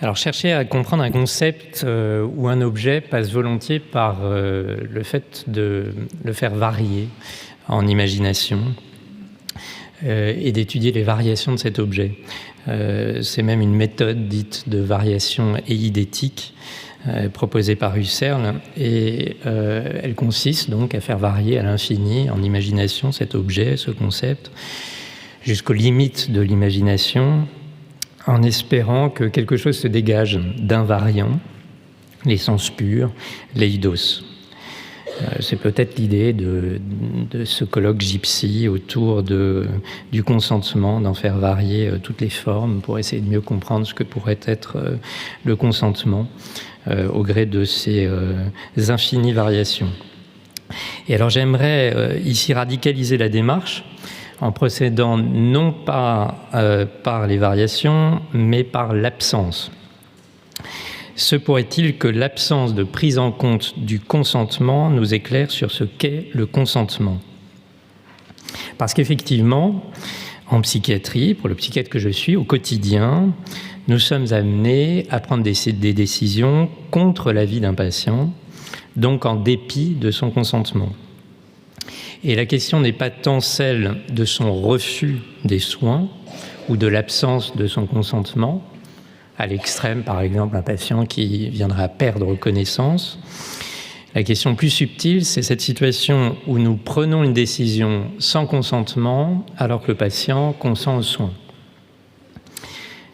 Alors, chercher à comprendre un concept ou un objet passe volontiers par le fait de le faire varier en imagination et d'étudier les variations de cet objet. C'est même une méthode dite de variation eidétique proposée par Husserl, et elle consiste donc à faire varier à l'infini en imagination cet objet, ce concept, jusqu'aux limites de l'imagination, en espérant que quelque chose se dégage d'invariant, l'essence pure, l'eidos. C'est peut-être l'idée de ce colloque gypsy autour du consentement, d'en faire varier toutes les formes pour essayer de mieux comprendre ce que pourrait être le consentement au gré de ces infinies variations. Et alors j'aimerais ici radicaliser la démarche en procédant non pas par les variations, mais par l'absence. Se pourrait-il que l'absence de prise en compte du consentement nous éclaire sur ce qu'est le consentement? Parce qu'effectivement, en psychiatrie, pour le psychiatre que je suis, au quotidien, nous sommes amenés à prendre des décisions contre l'avis d'un patient, donc en dépit de son consentement. Et la question n'est pas tant celle de son refus des soins ou de l'absence de son consentement, à l'extrême, par exemple, un patient qui viendra à perdre connaissance. La question plus subtile, c'est cette situation où nous prenons une décision sans consentement alors que le patient consent aux soins.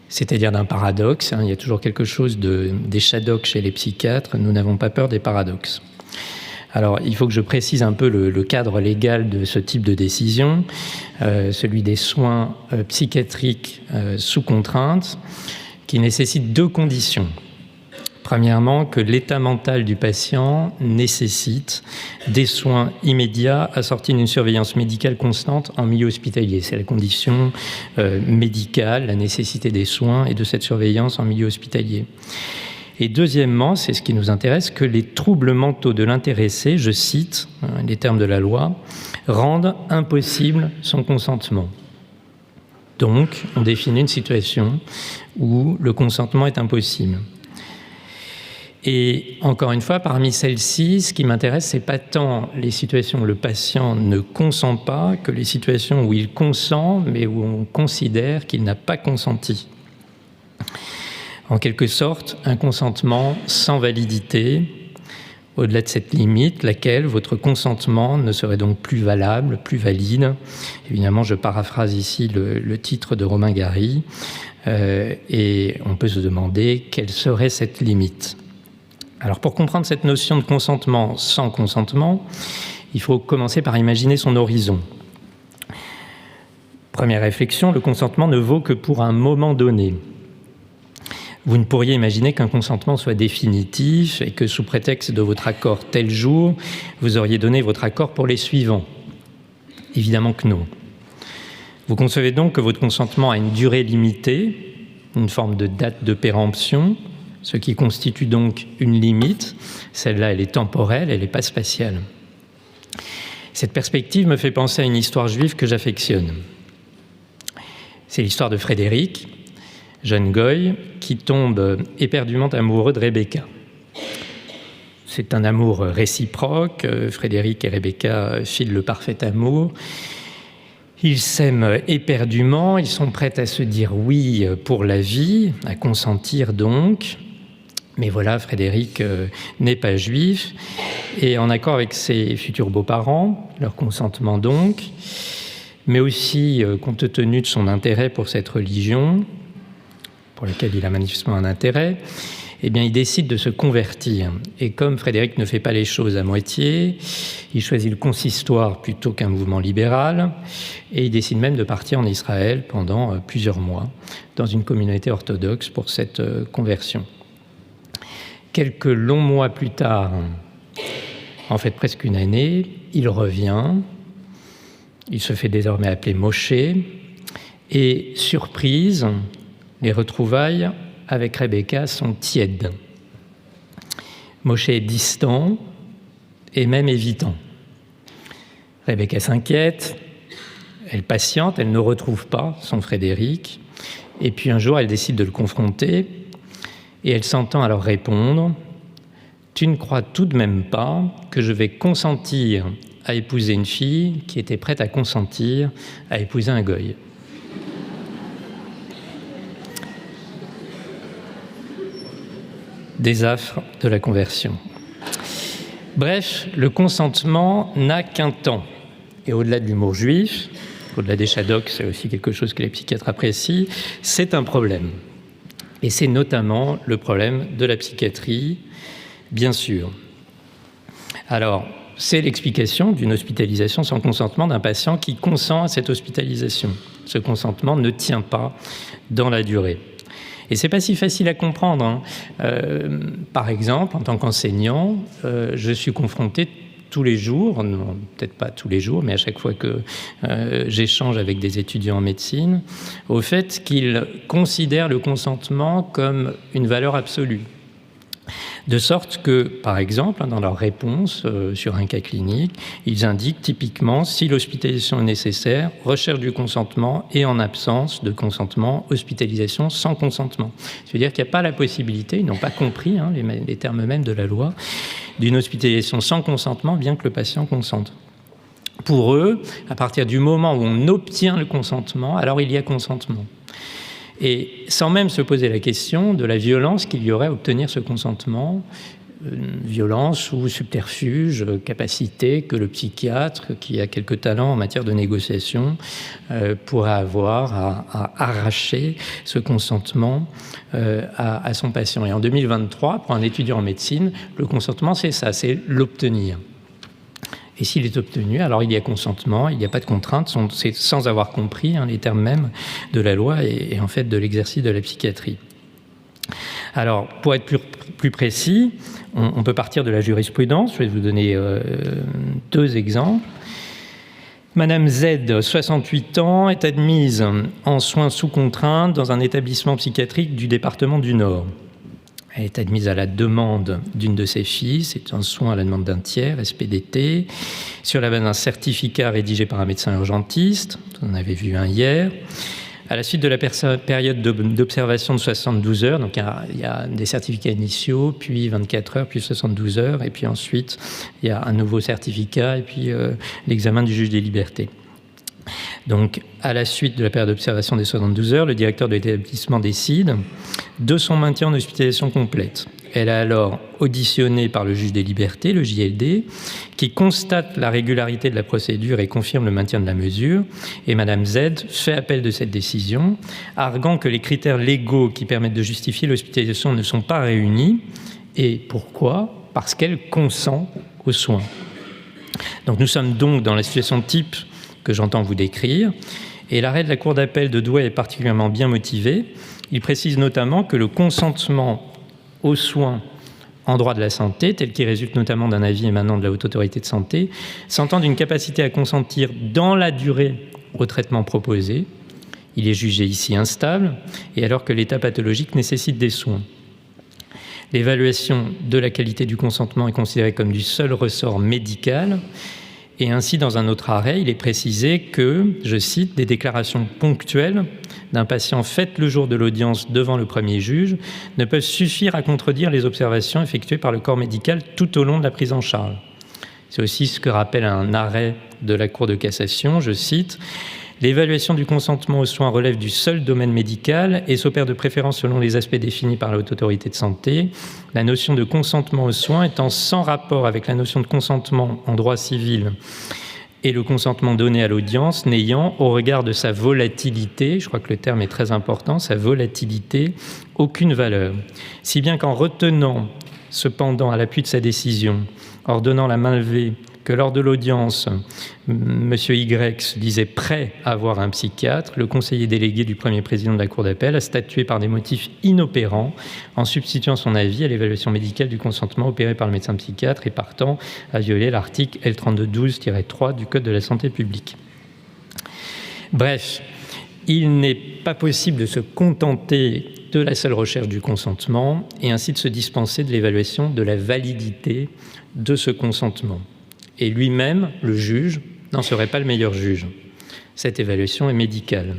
C'est-à-dire d'un paradoxe, il y a toujours quelque chose d'échadoxe chez les psychiatres, nous n'avons pas peur des paradoxes. Alors, il faut que je précise un peu le cadre légal de ce type de décision, celui des soins psychiatriques sous contrainte, qui nécessite deux conditions. Premièrement, que l'état mental du patient nécessite des soins immédiats assortis d'une surveillance médicale constante en milieu hospitalier. C'est la condition médicale, la nécessité des soins et de cette surveillance en milieu hospitalier. Et deuxièmement, c'est ce qui nous intéresse, que les troubles mentaux de l'intéressé, je cite les termes de la loi, rendent impossible son consentement. Donc, on définit une situation où le consentement est impossible. Et encore une fois, parmi celles-ci, ce qui m'intéresse, c'est pas tant les situations où le patient ne consent pas que les situations où il consent, mais où on considère qu'il n'a pas consenti. En quelque sorte, un consentement sans validité, au-delà de cette limite, laquelle votre consentement ne serait donc plus valable, plus valide. Évidemment, je paraphrase ici le titre de Romain Gary, et on peut se demander quelle serait cette limite. Alors, pour comprendre cette notion de consentement sans consentement, il faut commencer par imaginer son horizon. Première réflexion, le consentement ne vaut que pour un moment donné. Vous ne pourriez imaginer qu'un consentement soit définitif et que sous prétexte de votre accord tel jour, vous auriez donné votre accord pour les suivants. Évidemment que non. Vous concevez donc que votre consentement a une durée limitée, une forme de date de péremption, ce qui constitue donc une limite. Celle-là, elle est temporelle, elle n'est pas spatiale. Cette perspective me fait penser à une histoire juive que j'affectionne. C'est l'histoire de Frédéric, jeune goy, qui tombe éperdument amoureux de Rebecca. C'est un amour réciproque. Frédéric et Rebecca filent le parfait amour. Ils s'aiment éperdument, ils sont prêts à se dire oui pour la vie, à consentir donc. Mais voilà, Frédéric n'est pas juif, et en accord avec ses futurs beaux-parents, leur consentement donc, mais aussi compte tenu de son intérêt pour cette religion, pour lequel il a manifestement un intérêt, eh bien, il décide de se convertir. Et comme Frédéric ne fait pas les choses à moitié, il choisit le consistoire plutôt qu'un mouvement libéral, et il décide même de partir en Israël pendant plusieurs mois, dans une communauté orthodoxe pour cette conversion. Quelques longs mois plus tard, en fait presque une année, il revient, il se fait désormais appeler Moshe, et surprise, les retrouvailles avec Rebecca sont tièdes. Moshe est distant et même évitant. Rebecca s'inquiète, elle patiente, elle ne retrouve pas son Frédéric, et puis un jour elle décide de le confronter, Et elle s'entend alors répondre « Tu ne crois tout de même pas que je vais consentir à épouser une fille qui était prête à consentir à épouser un goy ?» Des affres de la conversion. Bref, le consentement n'a qu'un temps. Et au-delà de l'humour juif, au-delà des shadocks, c'est aussi quelque chose que les psychiatres apprécient, c'est un problème. Et c'est notamment le problème de la psychiatrie, bien sûr. Alors, c'est l'explication d'une hospitalisation sans consentement d'un patient qui consent à cette hospitalisation. Ce consentement ne tient pas dans la durée. Et c'est pas si facile à comprendre, hein. Par exemple, en tant qu'enseignant, je suis confronté tous les jours, non, peut-être pas tous les jours, mais à chaque fois que j'échange avec des étudiants en médecine, au fait qu'ils considèrent le consentement comme une valeur absolue. De sorte que, par exemple, dans leur réponse sur un cas clinique, ils indiquent typiquement si l'hospitalisation est nécessaire, recherche du consentement et en absence de consentement, hospitalisation sans consentement. C'est-à-dire qu'il n'y a pas la possibilité, ils n'ont pas compris les termes mêmes de la loi, d'une hospitalisation sans consentement, bien que le patient consente. Pour eux, à partir du moment où on obtient le consentement, alors il y a consentement. Et sans même se poser la question de la violence qu'il y aurait à obtenir ce consentement, violence ou subterfuge, capacité que le psychiatre, qui a quelques talents en matière de négociation, pourrait avoir à arracher ce consentement à son patient. Et en 2023, pour un étudiant en médecine, le consentement, c'est ça, c'est l'obtenir. Et s'il est obtenu, alors il y a consentement, il n'y a pas de contrainte, c'est sans avoir compris les termes mêmes de la loi et en fait de l'exercice de la psychiatrie. Alors, pour être plus précis, on peut partir de la jurisprudence. Je vais vous donner 2 exemples. Madame Z, 68 ans, est admise en soins sous contrainte dans un établissement psychiatrique du département du Nord. Elle est admise à la demande d'une de ses filles, c'est un soin à la demande d'un tiers, SPDT, sur la base d'un certificat rédigé par un médecin urgentiste, on en avait vu un hier. À la suite de la période d'observation de 72 heures, donc il y a des certificats initiaux, puis 24 heures, puis 72 heures, et puis ensuite il y a un nouveau certificat, et puis l'examen du juge des libertés. Donc, à la suite de la période d'observation des 72 heures, le directeur de l'établissement décide de son maintien en hospitalisation complète. Elle est alors auditionnée par le juge des libertés, le JLD, qui constate la régularité de la procédure et confirme le maintien de la mesure. Et Madame Z fait appel de cette décision, arguant que les critères légaux qui permettent de justifier l'hospitalisation ne sont pas réunis. Et pourquoi ? Parce qu'elle consent aux soins. Donc nous sommes donc dans la situation type que j'entends vous décrire. Et l'arrêt de la Cour d'appel de Douai est particulièrement bien motivé. Il précise notamment que le consentement aux soins en droit de la santé, tel qu'il résulte notamment d'un avis émanant de la Haute Autorité de Santé, s'entend d'une capacité à consentir dans la durée au traitement proposé. Il est jugé ici instable, et alors que l'état pathologique nécessite des soins. L'évaluation de la qualité du consentement est considérée comme du seul ressort médical. Et ainsi, dans un autre arrêt, il est précisé que, je cite, « des déclarations ponctuelles d'un patient faites le jour de l'audience devant le premier juge ne peuvent suffire à contredire les observations effectuées par le corps médical tout au long de la prise en charge ». C'est aussi ce que rappelle un arrêt de la Cour de cassation, je cite, « l'évaluation du consentement aux soins relève du seul domaine médical et s'opère de préférence selon les aspects définis par la Haute Autorité de Santé, la notion de consentement aux soins étant sans rapport avec la notion de consentement en droit civil et le consentement donné à l'audience n'ayant, au regard de sa volatilité, je crois que le terme est très important, sa volatilité, aucune valeur. Si bien qu'en retenant, cependant, à l'appui de sa décision, ordonnant la main levée, que lors de l'audience, M. Y se disait prêt à voir un psychiatre, le conseiller délégué du premier président de la Cour d'appel a statué par des motifs inopérants en substituant son avis à l'évaluation médicale du consentement opéré par le médecin psychiatre et partant à violer l'article L3212-3 du Code de la santé publique. Bref, il n'est pas possible de se contenter de la seule recherche du consentement et ainsi de se dispenser de l'évaluation de la validité de ce consentement. Et lui-même, le juge, n'en serait pas le meilleur juge. Cette évaluation est médicale.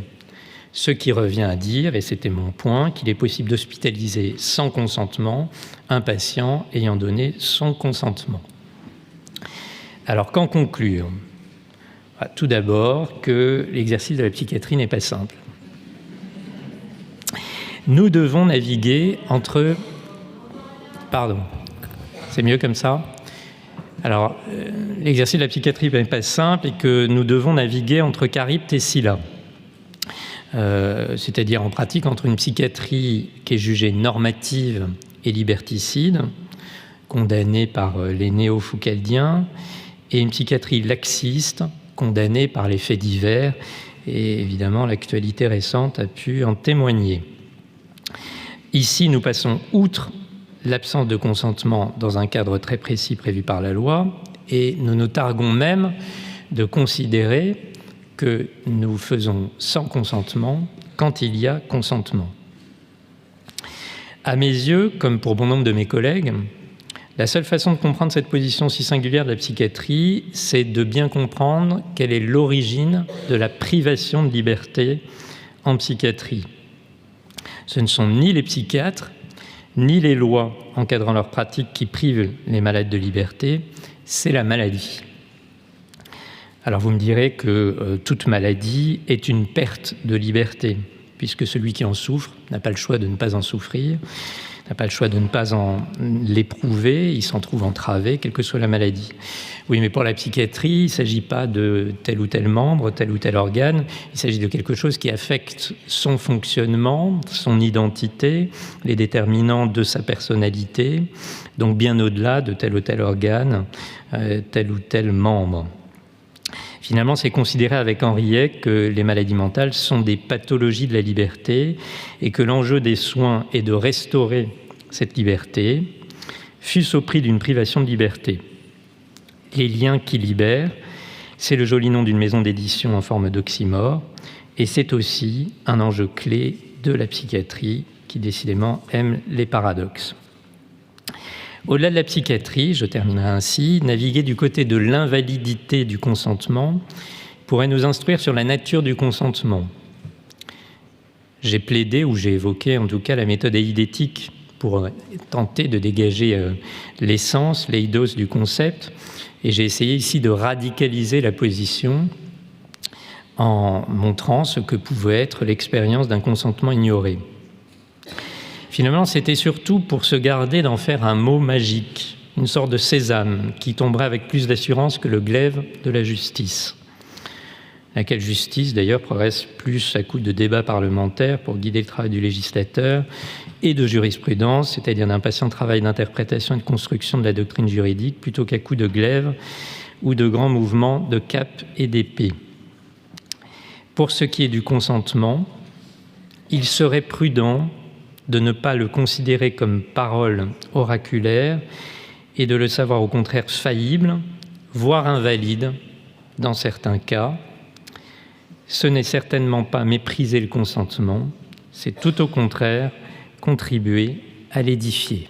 Ce qui revient à dire, et c'était mon point, qu'il est possible d'hospitaliser sans consentement un patient ayant donné son consentement. Alors, qu'en conclure ? Tout d'abord, que l'exercice de la psychiatrie n'est pas simple. Nous devons naviguer entre... Pardon, c'est mieux comme ça ? Alors, l'exercice de la psychiatrie n'est pas simple et que nous devons naviguer entre Charybde et Scylla. C'est-à-dire en pratique entre une psychiatrie qui est jugée normative et liberticide, condamnée par les néo-foucaldiens, et une psychiatrie laxiste, condamnée par les faits divers, et évidemment l'actualité récente a pu en témoigner. Ici, nous passons outre l'absence de consentement dans un cadre très précis prévu par la loi, et nous nous targuons même de considérer que nous faisons sans consentement quand il y a consentement. À mes yeux, comme pour bon nombre de mes collègues, la seule façon de comprendre cette position si singulière de la psychiatrie, c'est de bien comprendre quelle est l'origine de la privation de liberté en psychiatrie. Ce ne sont ni les psychiatres, ni les lois encadrant leurs pratiques qui privent les malades de liberté, c'est la maladie. Alors vous me direz que toute maladie est une perte de liberté, puisque celui qui en souffre n'a pas le choix de ne pas en souffrir, n'a pas le choix de ne pas l'éprouver, il s'en trouve entravé, quelle que soit la maladie. Oui, mais pour la psychiatrie, il ne s'agit pas de tel ou tel membre, tel ou tel organe, il s'agit de quelque chose qui affecte son fonctionnement, son identité, les déterminants de sa personnalité, donc bien au-delà de tel ou tel organe, tel ou tel membre. Finalement, c'est considéré avec Henriet que les maladies mentales sont des pathologies de la liberté et que l'enjeu des soins est de restaurer cette liberté, fût-ce au prix d'une privation de liberté. Les liens qui libèrent, c'est le joli nom d'une maison d'édition en forme d'oxymore, et c'est aussi un enjeu clé de la psychiatrie qui décidément aime les paradoxes. Au-delà de la psychiatrie, je terminerai ainsi, naviguer du côté de l'invalidité du consentement pourrait nous instruire sur la nature du consentement. J'ai plaidé, ou j'ai évoqué en tout cas, la méthode eidétique pour tenter de dégager l'essence, l'eidos du concept, et j'ai essayé ici de radicaliser la position en montrant ce que pouvait être l'expérience d'un consentement ignoré. Finalement, c'était surtout pour se garder d'en faire un mot magique, une sorte de sésame qui tomberait avec plus d'assurance que le glaive de la justice. Laquelle justice, d'ailleurs, progresse plus à coup de débats parlementaires pour guider le travail du législateur et de jurisprudence, c'est-à-dire d'un patient travail d'interprétation et de construction de la doctrine juridique, plutôt qu'à coup de glaive ou de grands mouvements de cape et d'épée. Pour ce qui est du consentement, il serait prudent de ne pas le considérer comme parole oraculaire et de le savoir au contraire faillible, voire invalide dans certains cas. Ce n'est certainement pas mépriser le consentement, c'est tout au contraire contribuer à l'édifier.